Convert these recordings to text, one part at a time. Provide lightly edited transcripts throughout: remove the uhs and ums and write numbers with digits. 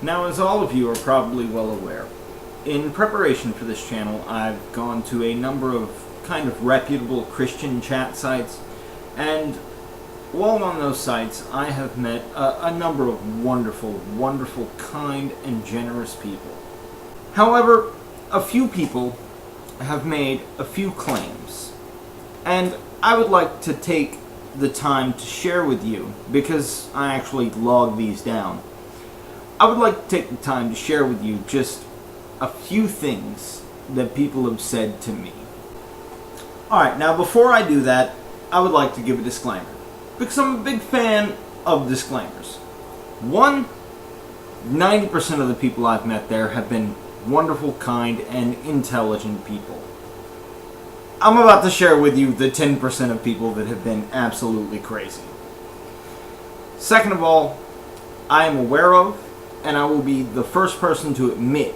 Now, as all of you are probably well aware, in preparation for this channel, I've gone to a number of kind of reputable Christian chat sites, and while on those sites, I have met a number of wonderful, kind, and generous people. However, a few people have made a few claims, and I would like to take the time to share with you, because I actually log these down. I would like to take the time to share with you just a few things that people have said to me. Alright, now before I do that, I would like to give a disclaimer, because I'm a big fan of disclaimers. 90% of the people I've met there have been wonderful, kind, and intelligent people. I'm about to share with you the 10% of people that have been absolutely crazy. Second of all, I am aware of, and I will be the first person to admit,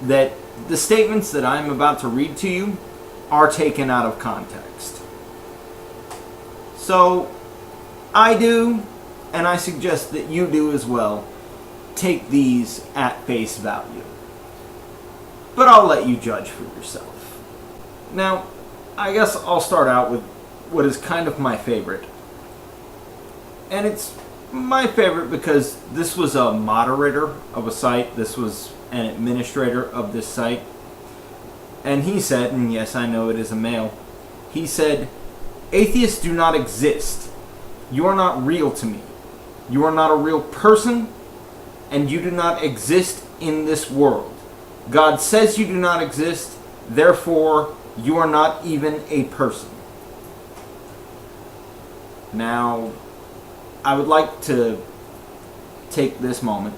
that the statements that I am about to read to you are taken out of context. So, I do, and I suggest that you do as well, take these at face value. But I'll let you judge for yourself. Now, I guess I'll start out with what is kind of my favorite. And it's my favorite because this was a moderator of a site. This was an administrator of this site. And he said, and yes, I know it is a male, he said, "Atheists do not exist. You are not real to me. You are not a real person, and you do not exist in this world. God says you do not exist, therefore you are not even a person." Now, I would like to take this moment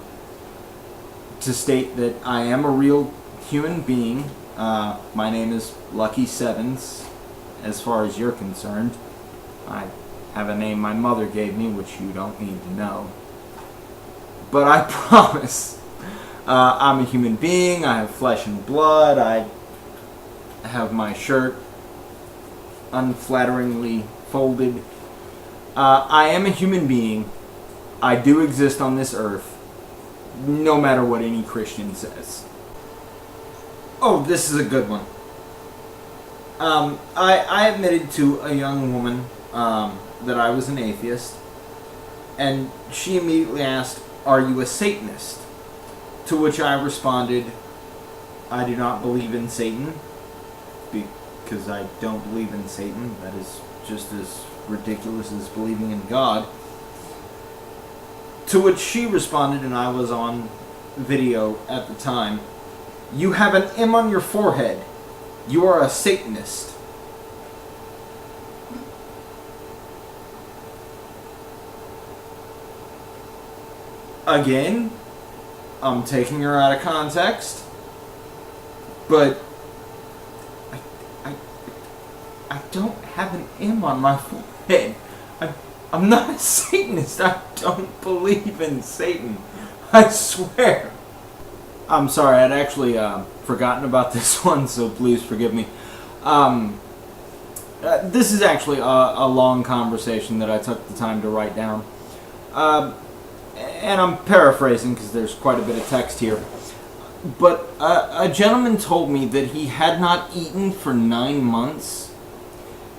to state that I am a real human being. My name is Lucky Sevens, as far as you're concerned. I have a name my mother gave me, which you don't need to know. But I promise, I'm a human being, I have flesh and blood, I have my shirt unflatteringly folded. I am a human being. I do exist on this earth, no matter what any Christian says. Oh, this is a good one. I admitted to a young woman that I was an atheist, and she immediately asked, "Are you a Satanist?" To which I responded, "I do not believe in Satan, because I don't believe in Satan. That is just as ridiculous as believing in God." To which she responded, and I was on video at the time, "You have an M on your forehead. You are a Satanist." Again, I'm taking her out of context, but I don't have an M on my forehead. I'm not a Satanist. I don't believe in Satan. I swear. I'm sorry, I'd actually forgotten about this one, so please forgive me. This is actually a long conversation that I took the time to write down. And I'm paraphrasing because there's quite a bit of text here. But a gentleman told me that he had not eaten for 9 months,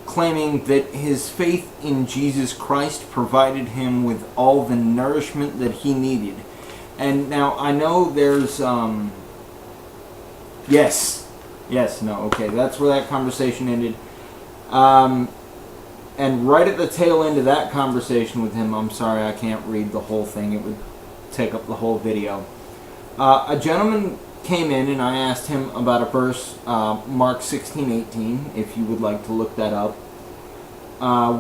claiming that his faith in Jesus Christ provided him with all the nourishment that he needed. And now, I know there's, yes, no, okay, that's where that conversation ended. And right at the tail end of that conversation with him, I'm sorry I can't read the whole thing, it would take up the whole video. A gentleman came in and I asked him about a verse, Mark 16:18, if you would like to look that up,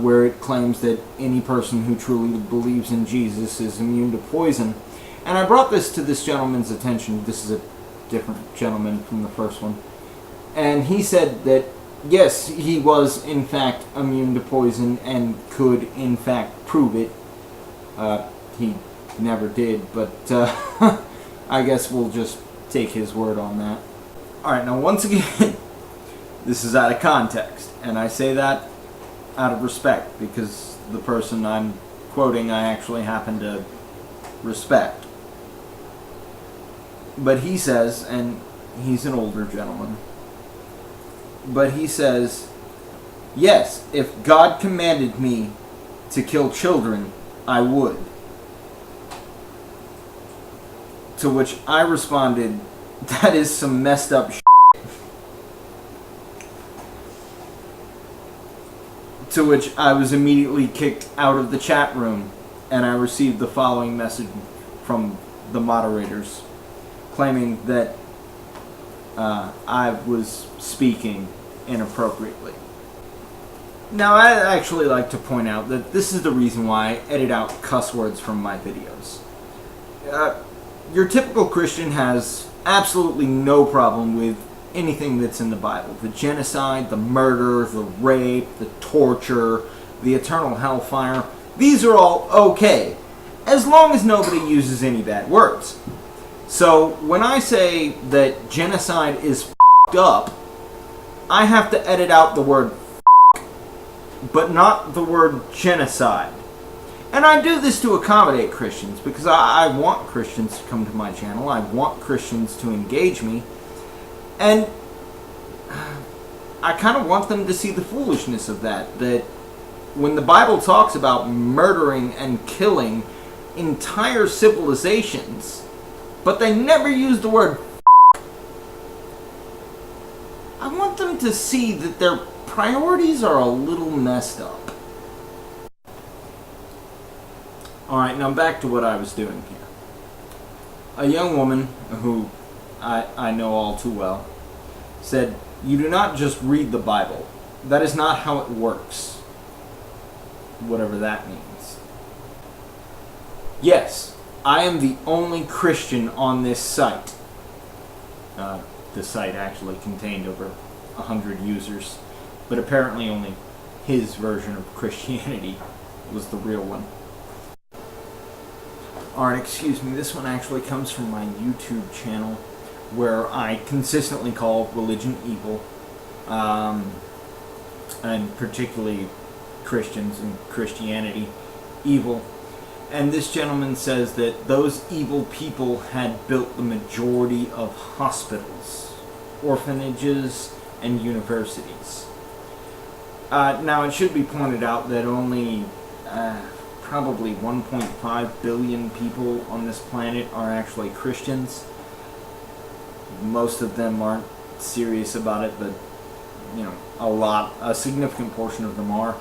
where it claims that any person who truly believes in Jesus is immune to poison. And I brought this to this gentleman's attention. This is a different gentleman from the first one. And he said that, yes, he was in fact immune to poison and could in fact prove it. He never did, but I guess we'll just take his word on that. Alright, now once again, this is out of context, and I say that out of respect, because the person I'm quoting I actually happen to respect. But he says, and he's an older gentleman, but he says, yes, if God commanded me to kill children, I would. To which I responded, that is some messed up shit. To which I was immediately kicked out of the chat room, and I received the following message from the moderators, claiming that I was speaking inappropriately. Now, I'd actually like to point out that this is the reason why I edit out cuss words from my videos. Your typical Christian has absolutely no problem with anything that's in the Bible. The genocide, the murder, the rape, the torture, the eternal hellfire. These are all okay, as long as nobody uses any bad words. So, when I say that genocide is f***ed up, I have to edit out the word f***, but not the word genocide. And I do this to accommodate Christians, because I want Christians to come to my channel. I want Christians to engage me. And I kind of want them to see the foolishness of that. That when the Bible talks about murdering and killing entire civilizations, but they never use the word f***, I want them to see that their priorities are a little messed up. Alright, now back to what I was doing here. A young woman, who I know all too well, said, you do not just read the Bible. That is not how it works. Whatever that means. Yes, I am the only Christian on this site. The site actually contained over 100 users, but apparently only his version of Christianity was the real one. Alright, excuse me, this one actually comes from my YouTube channel, where I consistently call religion evil, and particularly Christians and Christianity evil. And this gentleman says that those evil people had built the majority of hospitals, orphanages, and universities. Now, it should be pointed out that only probably 1.5 billion people on this planet are actually Christians. Most of them aren't serious about it, but you know, a significant portion of them are.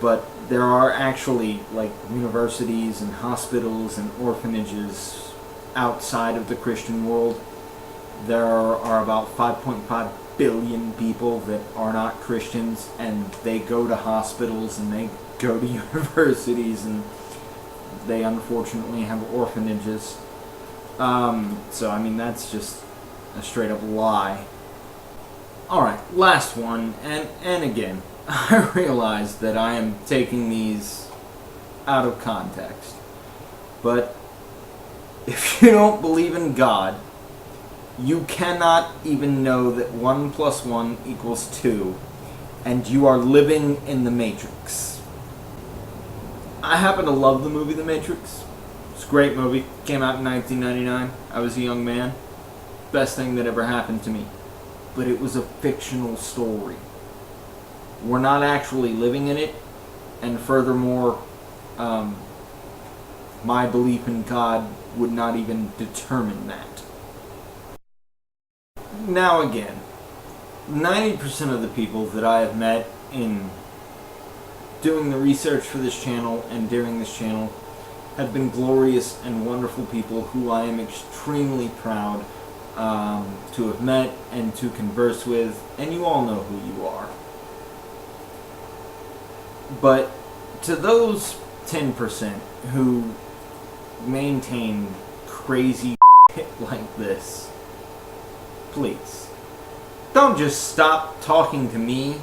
But there are actually like universities and hospitals and orphanages outside of the Christian world. There are about 5.5 billion people that are not Christians, and they go to hospitals and they go to universities, and they unfortunately have orphanages. So I mean, that's just a straight up lie. Alright, last one, and again, I realize that I am taking these out of context, but if you don't believe in God, you cannot even know that 1 + 1 = 2, and you are living in the Matrix. I happen to love the movie The Matrix. It's a great movie. Came out in 1999. I was a young man. Best thing that ever happened to me. But it was a fictional story. We're not actually living in it, and furthermore, my belief in God would not even determine that. Now again, 90% of the people that I have met in doing the research for this channel and during this channel have been glorious and wonderful people who I am extremely proud to have met and to converse with, and you all know who you are. But to those 10% who maintain crazy shit like this, please, don't just stop talking to me,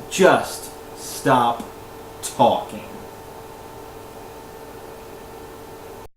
just stop talking.